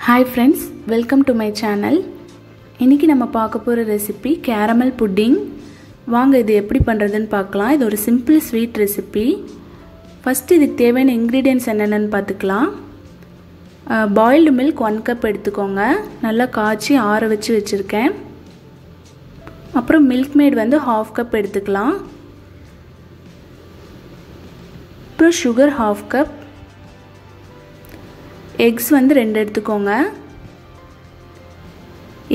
Hi friends, welcome to my channel. இன்னைக்கு நம்ம பார்க்க போற ரெசிபி caramel pudding. வாங்க இது எப்படி பண்றதுன்னு பார்க்கலாம். இது ஒரு simple sweet recipe. First இதுக்கு தேவையான ingredients என்னென்னன்னு பார்த்துக்கலாம். boiled milk 1 cup எடுத்துக்கோங்க. நல்லா காய்ச்சி ஆற வச்சு வச்சிருக்கேன். அப்புறம் milkmaid வந்து 1/2 cup எடுத்துக்கலாம். அப்புறம் sugar 1/2 cup. eggs வந்து 2 எடுத்துக்கோங்க.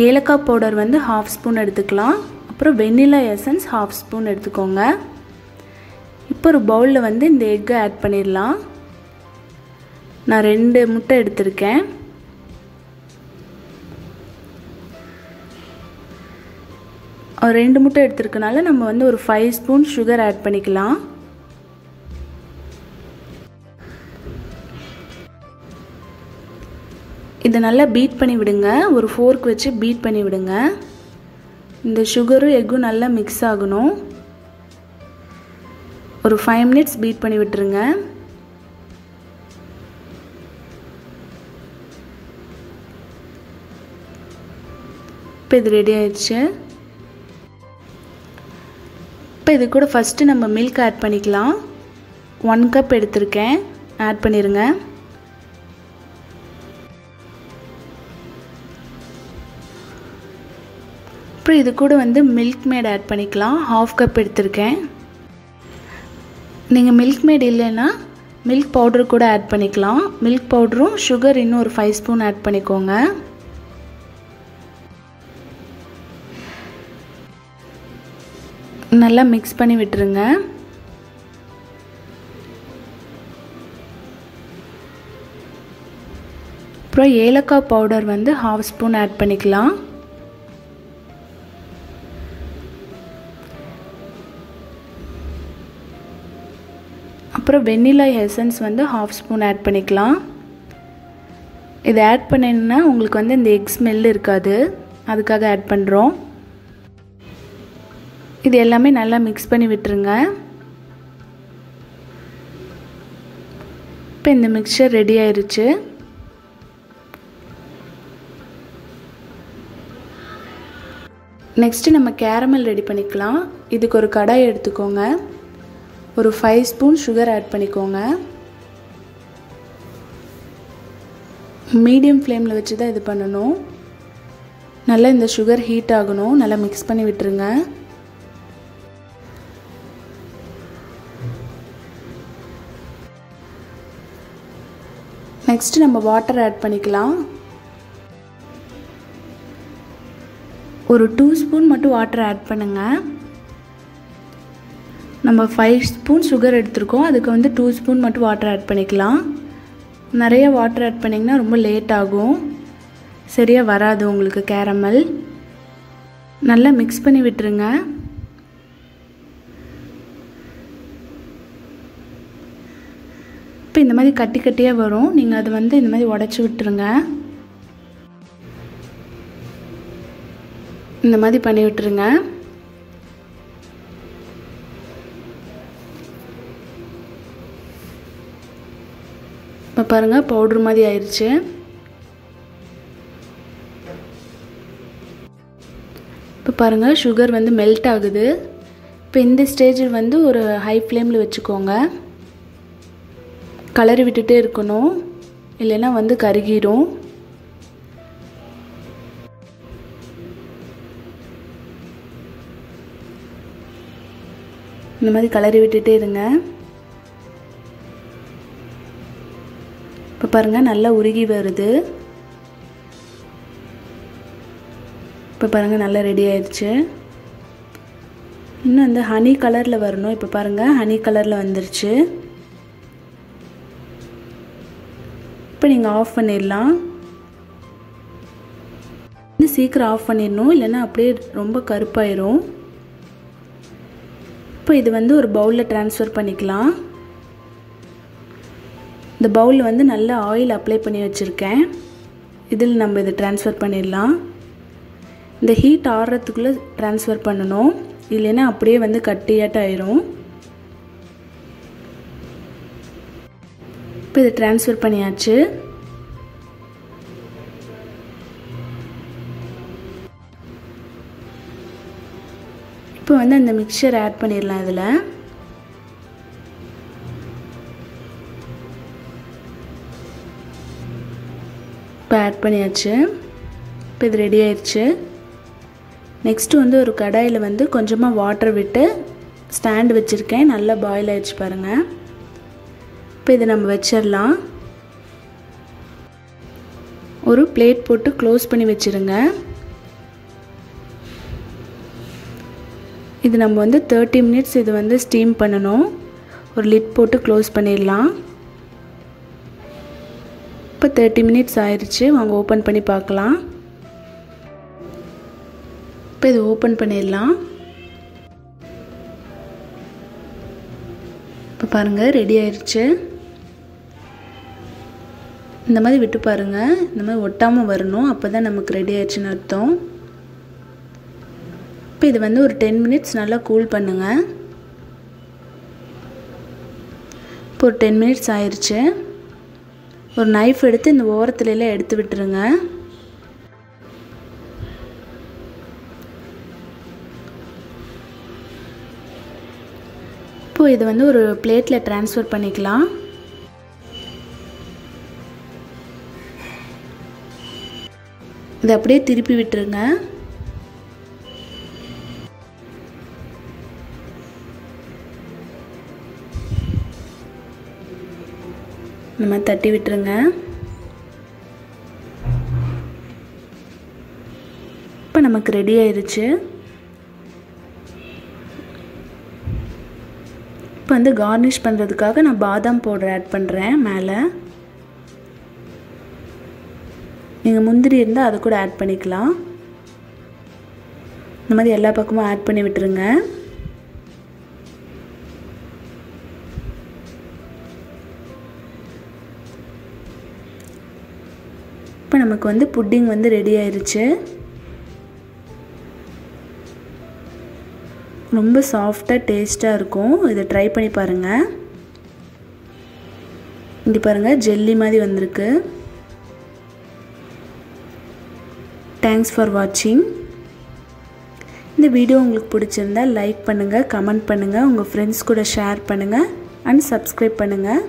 ஏலக்காய் பவுடர் வந்து 1/2 ஸ்பூன் எடுத்துக்கலாம். அப்புறம் வெனிலா எசன்ஸ் 1/2 ஸ்பூன் எடுத்துக்கோங்க. இப்போ ஒரு பவுல்ல வந்து இந்த எக்கை ஆட் பண்ணிடலாம். நான் 2 முட்டை எடுத்திருக்கேன். ஒரு 2 முட்டை எடுத்திருக்கனால நம்ம வந்து ஒரு 5 ஸ்பூன் சுகர் ஆட் பண்ணிக்கலாம். இதை நல்லா பீட் பண்ணி விடுங்க. ஒரு ஃபோர்க் வச்சு பீட் பண்ணி விடுங்க. இந்த சுகரும் எக்கும் நல்லா மிக்ஸ் ஆகணும். ஒரு 5 மினிட்ஸ் பீட் பண்ணி விட்டுருங்க. இப்போ இது ரெடி ஆயிடுச்சு. இப்போ இது கூட ஃபஸ்ட்டு நம்ம மில்க் ஆட் பண்ணிக்கலாம். 1 கப் எடுத்திருக்கேன், ஆட் பண்ணிடுங்க. அப்புறம் இது கூட வந்து மில்க்மேட் ஆட் பண்ணிக்கலாம். 1/2 கப் எடுத்திருக்கேன். நீங்கள் மில்க்மேட் இல்லைன்னா மில்க் பவுடர் கூட ஆட் பண்ணிக்கலாம். மில்க் பவுடரும் சுகர் இன்னும் ஒரு 5 ஸ்பூன் ஆட் பண்ணிக்கோங்க. நல்லா மிக்ஸ் பண்ணி விட்டுருங்க. அப்புறம் ஏலக்காய் பவுடர் வந்து 1/2 ஸ்பூன் ஆட் பண்ணிக்கலாம். அப்புறம் வெனிலா எசன்ஸ் வந்து 1/2 ஸ்பூன் ஆட் பண்ணிக்கலாம். இது ஆட் பண்ணினா உங்களுக்கு வந்து இந்த எக் ஸ்மெல் இருக்காது, அதுக்காக ஆட் பண்ணுறோம். இது எல்லாமே நல்லா மிக்ஸ் பண்ணி விட்டுருங்க. இப்போ இந்த மிக்சர் ரெடி ஆயிருச்சு. நெக்ஸ்ட்டு நம்ம கேரமல் ரெடி பண்ணிக்கலாம். இதுக்கு ஒரு கடாய் எடுத்துக்கோங்க. ஒரு 5 ஸ்பூன் சுகர் ஆட் பண்ணிக்கோங்க. மீடியம் ஃப்ளேமில் வச்சு தான் இது பண்ணணும். நல்லா இந்த சுகர் ஹீட் ஆகணும். நல்லா மிக்ஸ் பண்ணி விட்டுருங்க. நெக்ஸ்ட் நம்ம வாட்டர் ஆட் பண்ணிக்கலாம். ஒரு 2 ஸ்பூன் மட்டும் வாட்டர் ஆட் பண்ணுங்கள். நம்ம 5 ஸ்பூன் சுகர் எடுத்துருக்கோம், அதுக்கு வந்து 2 ஸ்பூன் மட்டும் வாட்டர் ஆட் பண்ணிக்கலாம். நிறைய வாட்டர் ஆட் பண்ணிங்கன்னா ரொம்ப லேட் ஆகும், சரியாக வராது உங்களுக்கு கேரமல். நல்லா மிக்ஸ் பண்ணி விட்டுருங்க. இப்போ இந்த மாதிரி கட்டி கட்டியாக வரும். நீங்கள் அது வந்து இந்த மாதிரி உடச்சி விட்டுருங்க. இந்த மாதிரி பண்ணி விட்டுருங்க. இப்போ பாருங்கள், பவுட்ரு மாதிரி ஆயிடுச்சு. இப்போ பாருங்கள், சுகர் வந்து மெல்ட் ஆகுது. இப்போ இந்த ஸ்டேஜில் வந்து ஒரு ஹை ஃப்ளேமில் வச்சுக்கோங்க. கலரி விட்டுட்டே இருக்கணும், இல்லைன்னா வந்து கருகிடும். இந்த மாதிரி கலரி விட்டுட்டே இருங்க. இப்போ பாருங்கள், நல்லா உருகி வருது. இப்போ பாருங்கள், நல்லா ரெடி ஆயிடுச்சு. இன்னும் அந்த ஹனி கலரில் வரணும். இப்போ பாருங்கள், ஹனி கலரில் வந்துருச்சு. இப்போ நீங்கள் ஆஃப் பண்ணிடலாம். இன்னும் சீக்கிரம் ஆஃப் பண்ணிடணும், இல்லைன்னா அப்படியே ரொம்ப கருப்பாயிரும். இப்போ இது வந்து ஒரு பவுலில் ட்ரான்ஸ்ஃபர் பண்ணிக்கலாம். இந்த பவுலில் வந்து நல்லா ஆயில் அப்ளை பண்ணி வச்சுருக்கேன். இதில் நம்ம இதை ட்ரான்ஸ்ஃபர் பண்ணிடலாம். இந்த ஹீட் ஆறுறதுக்குள்ளே ட்ரான்ஸ்ஃபர் பண்ணணும், இல்லைன்னா அப்படியே வந்து கட்டியாட்டம் ஆயிரும். இப்போ இதை ட்ரான்ஸ்ஃபர் பண்ணியாச்சு. இப்போ வந்து அந்த மிக்சர் ஆட் பண்ணிடலாம். இதில் இப்போ ஆட் பண்ணியாச்சு. இப்போ இது ரெடி ஆயிடுச்சு. நெக்ஸ்ட்டு வந்து ஒரு கடாயில் வந்து கொஞ்சமாக வாட்டர் விட்டு ஸ்டாண்ட் வச்சுருக்கேன். நல்லா பாயில் ஆயிடுச்சு பாருங்கள். இப்போ இதை நம்ம வச்சிடலாம். ஒரு பிளேட் போட்டு க்ளோஸ் பண்ணி வச்சுருங்க. இது நம்ம வந்து 30 மினிட்ஸ் இது வந்து ஸ்டீம் பண்ணணும். ஒரு லிட் போட்டு க்ளோஸ் பண்ணிடலாம். இப்போ 30 மினிட்ஸ் ஆயிடுச்சு. வாங்க ஓப்பன் பண்ணி பார்க்கலாம். இப்போ இது ஓப்பன் பண்ணிடலாம். இப்போ பாருங்கள் ரெடி ஆயிடுச்சு. இந்த மாதிரி விட்டு பாருங்கள். இந்த மாதிரி ஒட்டாமல் வரணும். அப்போ தான் நமக்கு ரெடி ஆயிடுச்சுன்னு அர்த்தம். இப்போ இது வந்து ஒரு 10 மினிட்ஸ் நல்லா கூல் பண்ணுங்கள். இப்போ ஒரு 10 மினிட்ஸ் ஆயிடுச்சு. ஒரு நைஃப் எடுத்து இந்த ஓரத்துலலாம் எடுத்து விட்டுருங்க. இப்போ இது வந்து ஒரு பிளேட்டில் ட்ரான்ஸ்ஃபர் பண்ணிக்கலாம். இதை அப்படியே திருப்பி விட்டுருங்க. நம்ம தட்டி விட்டுருங்க. இப்போ நமக்கு ரெடி ஆயிடுச்சு. இப்போ வந்து கார்னிஷ் பண்ணுறதுக்காக நான் பாதாம் பவுடர் ஆட் பண்ணுறேன் மேலே. நீங்கள் முந்திரி இருந்தால் அதை கூட ஆட் பண்ணிக்கலாம். இந்த மாதிரி எல்லா பக்கமும் ஆட் பண்ணி விட்டுருங்க. இப்போ நமக்கு வந்து புட்டிங் வந்து ரெடி ஆயிடுச்சு. ரொம்ப சாஃப்டாக டேஸ்ட்டாக இருக்கும். இதை ட்ரை பண்ணி பாருங்கள். இங்கே பாருங்கள் ஜெல்லி மாதிரி வந்திருக்கு. தேங்க்ஸ் ஃபார் வாட்சிங். இந்த வீடியோ உங்களுக்கு பிடிச்சிருந்தால் லைக் பண்ணுங்கள், கமெண்ட் பண்ணுங்கள், உங்கள் ஃப்ரெண்ட்ஸ் கூட ஷேர் பண்ணுங்கள் அண்ட் சப்ஸ்கிரைப் பண்ணுங்கள்.